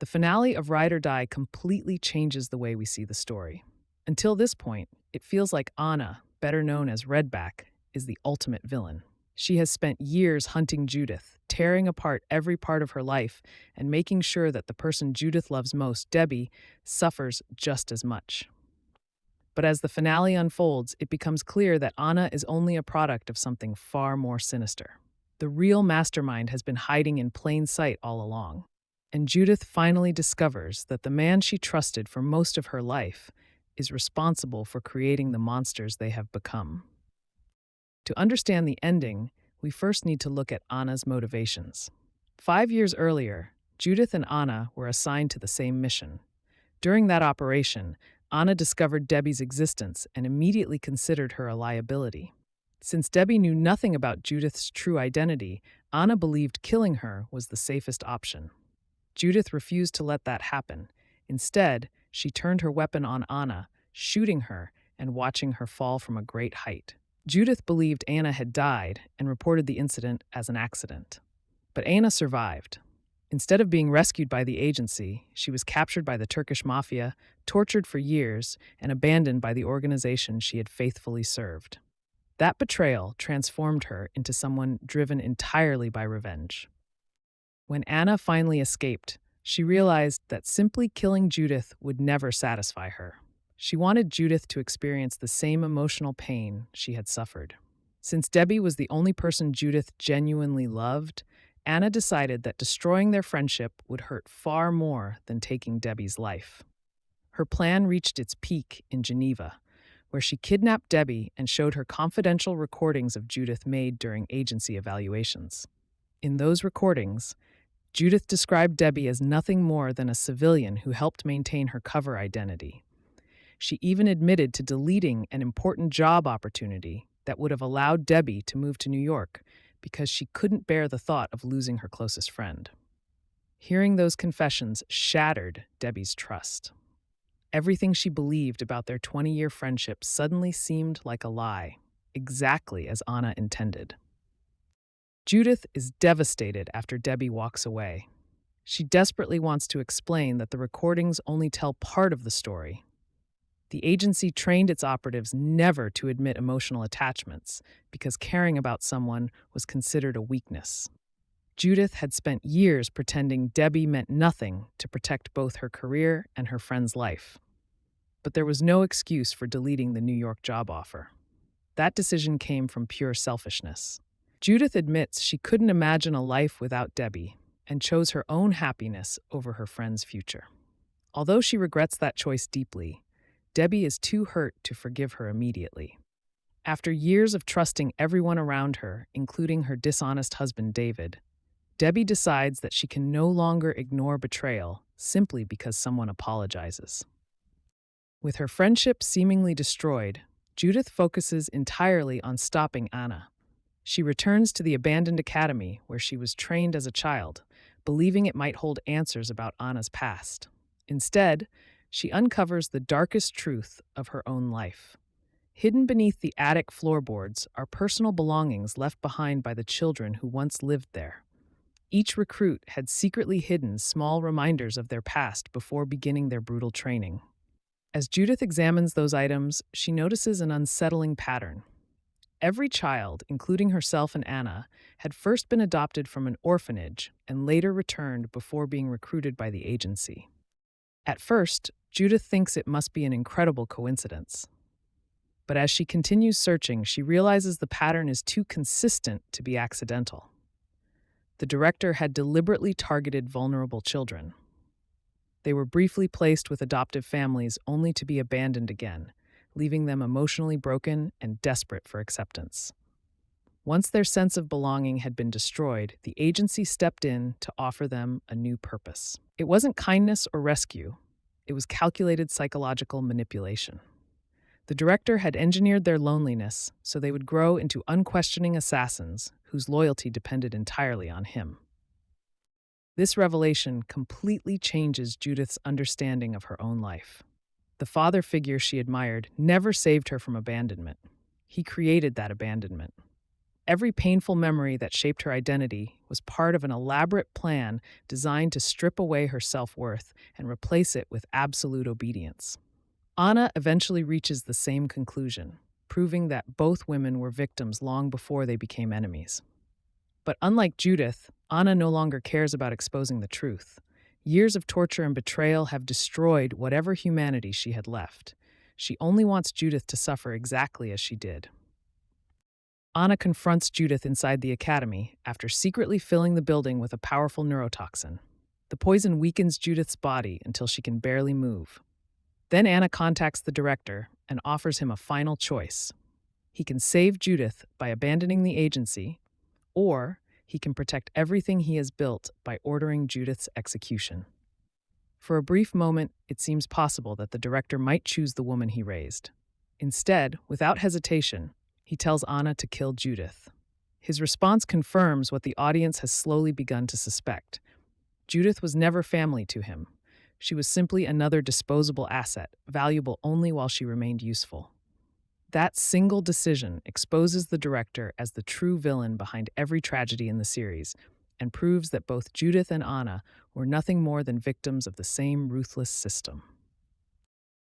The finale of Ride or Die completely changes the way we see the story. Until this point, it feels like Anna, better known as Redback, is the ultimate villain. She has spent years hunting Judith, tearing apart every part of her life and making sure that the person Judith loves most, Debbie, suffers just as much. But as the finale unfolds, it becomes clear that Anna is only a product of something far more sinister. The real mastermind has been hiding in plain sight all along. And Judith finally discovers that the man she trusted for most of her life is responsible for creating the monsters they have become. To understand the ending, we first need to look at Anna's motivations. 5 years earlier, Judith and Anna were assigned to the same mission. During that operation, Anna discovered Debbie's existence and immediately considered her a liability. Since Debbie knew nothing about Judith's true identity, Anna believed killing her was the safest option. Judith refused to let that happen. Instead, she turned her weapon on Anna, shooting her and watching her fall from a great height. Judith believed Anna had died and reported the incident as an accident. But Anna survived. Instead of being rescued by the agency, she was captured by the Turkish mafia, tortured for years, and abandoned by the organization she had faithfully served. That betrayal transformed her into someone driven entirely by revenge. When Anna finally escaped, she realized that simply killing Judith would never satisfy her. She wanted Judith to experience the same emotional pain she had suffered. Since Debbie was the only person Judith genuinely loved, Anna decided that destroying their friendship would hurt far more than taking Debbie's life. Her plan reached its peak in Geneva, where she kidnapped Debbie and showed her confidential recordings of Judith made during agency evaluations. In those recordings, Judith described Debbie as nothing more than a civilian who helped maintain her cover identity. She even admitted to deleting an important job opportunity that would have allowed Debbie to move to New York because she couldn't bear the thought of losing her closest friend. Hearing those confessions shattered Debbie's trust. Everything she believed about their 20-year friendship suddenly seemed like a lie, exactly as Anna intended. Judith is devastated after Debbie walks away. She desperately wants to explain that the recordings only tell part of the story. The agency trained its operatives never to admit emotional attachments because caring about someone was considered a weakness. Judith had spent years pretending Debbie meant nothing to protect both her career and her friend's life. But there was no excuse for deleting the New York job offer. That decision came from pure selfishness. Judith admits she couldn't imagine a life without Debbie and chose her own happiness over her friend's future. Although she regrets that choice deeply, Debbie is too hurt to forgive her immediately. After years of trusting everyone around her, including her dishonest husband David, Debbie decides that she can no longer ignore betrayal simply because someone apologizes. With her friendship seemingly destroyed, Judith focuses entirely on stopping Anna. She returns to the abandoned academy where she was trained as a child, believing it might hold answers about Anna's past. Instead, she uncovers the darkest truth of her own life. Hidden beneath the attic floorboards are personal belongings left behind by the children who once lived there. Each recruit had secretly hidden small reminders of their past before beginning their brutal training. As Judith examines those items, she notices an unsettling pattern. Every child, including herself and Anna, had first been adopted from an orphanage and later returned before being recruited by the agency. At first, Judith thinks it must be an incredible coincidence. But as she continues searching, she realizes the pattern is too consistent to be accidental. The director had deliberately targeted vulnerable children. They were briefly placed with adoptive families only to be abandoned again, leaving them emotionally broken and desperate for acceptance. Once their sense of belonging had been destroyed, the agency stepped in to offer them a new purpose. It wasn't kindness or rescue. It was calculated psychological manipulation. The director had engineered their loneliness so they would grow into unquestioning assassins whose loyalty depended entirely on him. This revelation completely changes Judith's understanding of her own life. The father figure she admired never saved her from abandonment. He created that abandonment. every painful memory that shaped her identity was part of an elaborate plan designed to strip away her self-worth and replace it with absolute obedience. Anna eventually reaches the same conclusion, proving that both women were victims long before they became enemies. But unlike Judith, Anna no longer cares about exposing the truth. Years of torture and betrayal have destroyed whatever humanity she had left. She only wants Judith to suffer exactly as she did. Anna confronts Judith inside the academy after secretly filling the building with a powerful neurotoxin. The poison weakens Judith's body until she can barely move. Then Anna contacts the director and offers him a final choice. He can save Judith by abandoning the agency, or he can protect everything he has built by ordering Judith's execution. For a brief moment, it seems possible that the director might choose the woman he raised. Instead, without hesitation, he tells Anna to kill Judith. His response confirms what the audience has slowly begun to suspect. Judith was never family to him. She was simply another disposable asset, valuable only while she remained useful. That single decision exposes the director as the true villain behind every tragedy in the series and proves that both Judith and Anna were nothing more than victims of the same ruthless system.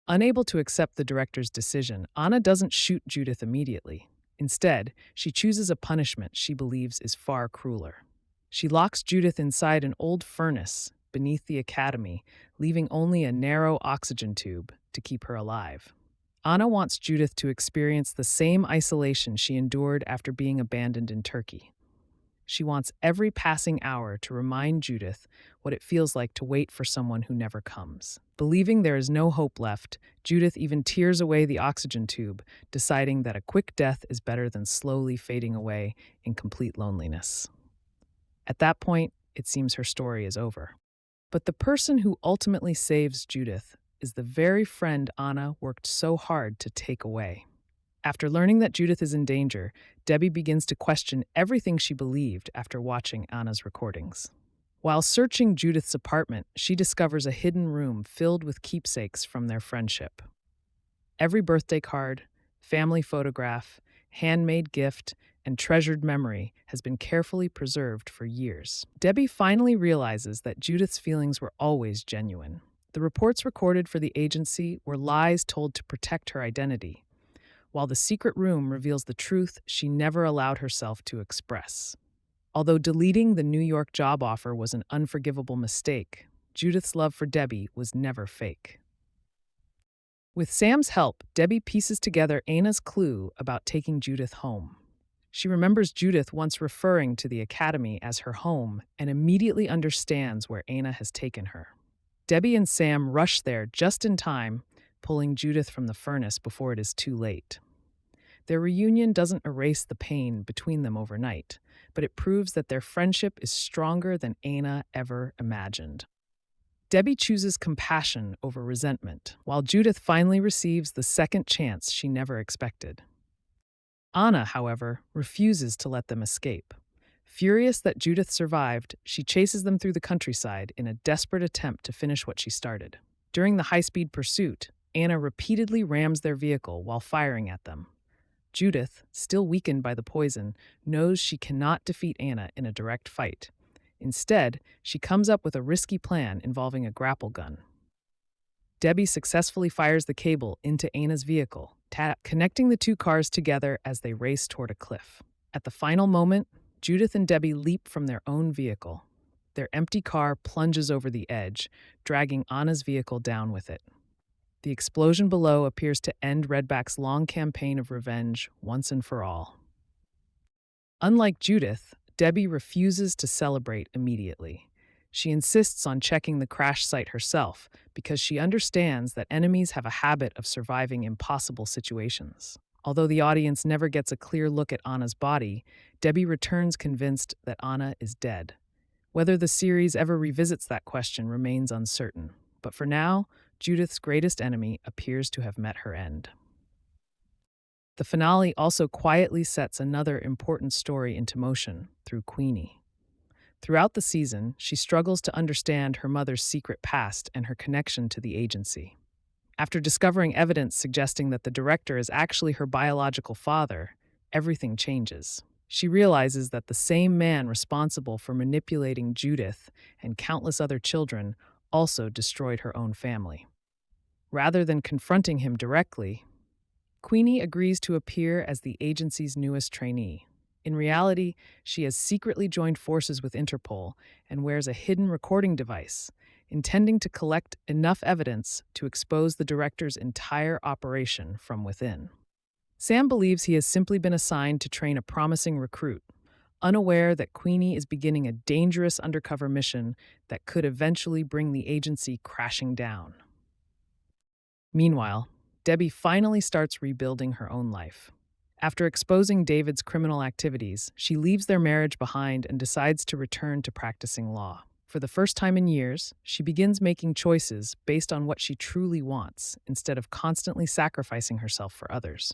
Unable to accept the director's decision, Anna doesn't shoot Judith immediately. Instead, she chooses a punishment she believes is far crueler. She locks Judith inside an old furnace beneath the academy, leaving only a narrow oxygen tube to keep her alive. Anna wants Judith to experience the same isolation she endured after being abandoned in Turkey. She wants every passing hour to remind Judith what it feels like to wait for someone who never comes. Believing there is no hope left, Judith even tears away the oxygen tube, deciding that a quick death is better than slowly fading away in complete loneliness. At that point, it seems her story is over. But the person who ultimately saves Judith is the very friend Anna worked so hard to take away. After learning that Judith is in danger, Debbie begins to question everything she believed after watching Anna's recordings. While searching Judith's apartment, she discovers a hidden room filled with keepsakes from their friendship. Every birthday card, family photograph, handmade gift, and treasured memory has been carefully preserved for years. Debbie finally realizes that Judith's feelings were always genuine. The reports recorded for the agency were lies told to protect her identity, while the secret room reveals the truth she never allowed herself to express. Although deleting the New York job offer was an unforgivable mistake, Judith's love for Debbie was never fake. With Sam's help, Debbie pieces together Anna's clue about taking Judith home. She remembers Judith once referring to the academy as her home and immediately understands where Anna has taken her. Debbie and Sam rush there just in time, pulling Judith from the furnace before it is too late. Their reunion doesn't erase the pain between them overnight, but it proves that their friendship is stronger than Anna ever imagined. Debbie chooses compassion over resentment, while Judith finally receives the second chance she never expected. Anna, however, refuses to let them escape. Furious that Judith survived, she chases them through the countryside in a desperate attempt to finish what she started. During the high-speed pursuit, Anna repeatedly rams their vehicle while firing at them. Judith, still weakened by the poison, knows she cannot defeat Anna in a direct fight. Instead, she comes up with a risky plan involving a grapple gun. Debbie successfully fires the cable into Anna's vehicle, connecting the two cars together as they race toward a cliff. At the final moment, Judith and Debbie leap from their own vehicle. Their empty car plunges over the edge, dragging Anna's vehicle down with it. The explosion below appears to end Redback's long campaign of revenge once and for all. Unlike Judith, Debbie refuses to celebrate immediately. She insists on checking the crash site herself because she understands that enemies have a habit of surviving impossible situations. Although the audience never gets a clear look at Anna's body, Debbie returns convinced that Anna is dead. Whether the series ever revisits that question remains uncertain, but for now, Judith's greatest enemy appears to have met her end. The finale also quietly sets another important story into motion through Queenie. Throughout the season, she struggles to understand her mother's secret past and her connection to the agency. After discovering evidence suggesting that the director is actually her biological father, everything changes. She realizes that the same man responsible for manipulating Judith and countless other children also destroyed her own family. Rather than confronting him directly, Queenie agrees to appear as the agency's newest trainee. In reality, she has secretly joined forces with Interpol and wears a hidden recording device, intending to collect enough evidence to expose the director's entire operation from within. Sam believes he has simply been assigned to train a promising recruit, unaware that Queenie is beginning a dangerous undercover mission that could eventually bring the agency crashing down. Meanwhile, Debbie finally starts rebuilding her own life. After exposing David's criminal activities, she leaves their marriage behind and decides to return to practicing law. For the first time in years, she begins making choices based on what she truly wants, instead of constantly sacrificing herself for others.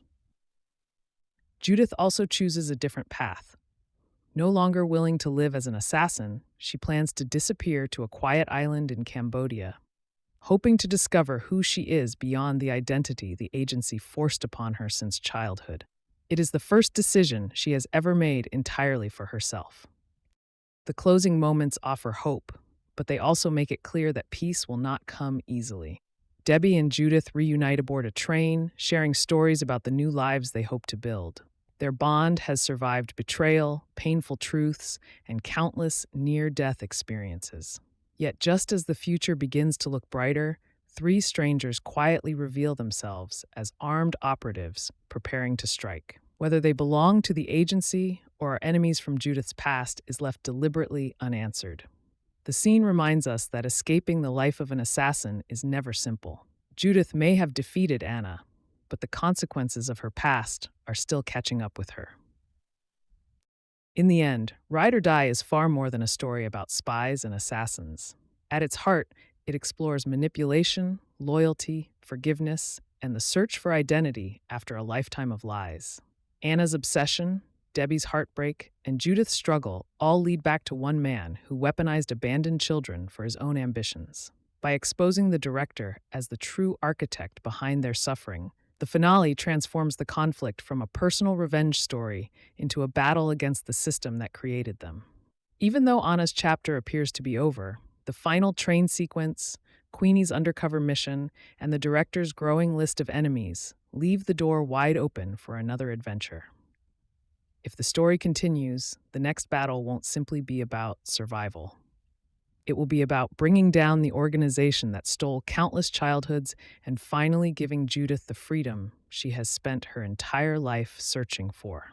Judith also chooses a different path. No longer willing to live as an assassin, she plans to disappear to a quiet island in Cambodia, hoping to discover who she is beyond the identity the agency forced upon her since childhood. It is the first decision she has ever made entirely for herself. The closing moments offer hope, but they also make it clear that peace will not come easily. Debbie and Judith reunite aboard a train, sharing stories about the new lives they hope to build. Their bond has survived betrayal, painful truths, and countless near-death experiences. Yet just as the future begins to look brighter, three strangers quietly reveal themselves as armed operatives preparing to strike. Whether they belong to the agency or are enemies from Judith's past is left deliberately unanswered. The scene reminds us that escaping the life of an assassin is never simple. Judith may have defeated Anna, but the consequences of her past are still catching up with her. In the end, Ride or Die is far more than a story about spies and assassins. At its heart, it explores manipulation, loyalty, forgiveness, and the search for identity after a lifetime of lies. Anna's obsession, Debbie's heartbreak, and Judith's struggle all lead back to one man who weaponized abandoned children for his own ambitions. By exposing the director as the true architect behind their suffering, the finale transforms the conflict from a personal revenge story into a battle against the system that created them. Even though Anna's chapter appears to be over, the final train sequence, Queenie's undercover mission, and the director's growing list of enemies leave the door wide open for another adventure. If the story continues, the next battle won't simply be about survival. It will be about bringing down the organization that stole countless childhoods and finally giving Judith the freedom she has spent her entire life searching for.